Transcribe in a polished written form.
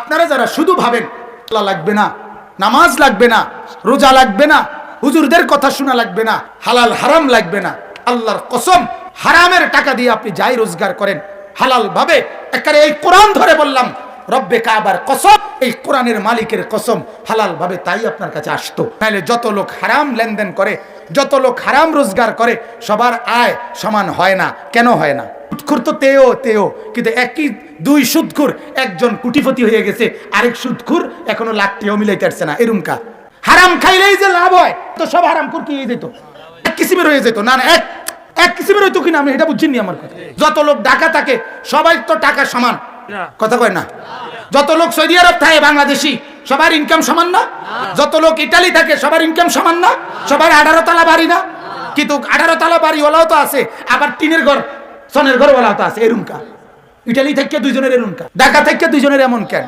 আপনারা যারা শুধু ভাবেন আল্লাহ লাগবে না, নামাজ লাগবে না, রোজা লাগবে না, হুজুরদের কথা শোনা লাগবে না, হালাল হারাম লাগবে না, আল্লাহর কসম হারামের টাকা দিয়ে আপনি যাই রোজগার করেন হালাল ভাবে, একেবারে এই কোরআন ধরে বললাম রব্বে কাবার কসম, এই কোরআনের মালিকের কসম, হালাল ভাবে তাই আপনার কাছে আসতো। তাহলে যত লোক হারাম লেনদেন করে, যত লোক হারাম রোজগার করে, সবার আয় সমান হয় না। কেন হয় না? সুদখোর তো তেও, কিন্তু একই দুই সুদখোর, একজন কোটিপতি হয়ে গেছে, আরেক সুদখোর এখনো লাখ টাকাও মিলাইতে পারছে না। এরকম কা হারাম খাইলেই যে লাভ হয়, তো সব হারাম করে কি হয়ে যেত? এক কিসিমের হয়ে যেত না, এক কিসিমের হইতো কিনা আমি এটা বুঝিনি। আমার কথা, যত লোক ঢাকা থাকে সবাই তো টাকা সমান, কথা কয় না? যত লোক সৌদি আরব থাকে বাংলাদেশি, সবার ইনকাম সমান না? যত লোক ইটালি থাকে সবার ইনকাম সমান না? সবার 18 তলা বাড়ি না? কিন্তু 18 তলা বাড়ি ওলাও তো আছে, আবার টিনের ঘর সনের ঘর ওলাও তো আছে। এরুমকা ইটালি থেকে দুইজনের, এরুমকা ঢাকা থেকে দুইজনের, এমন কেন?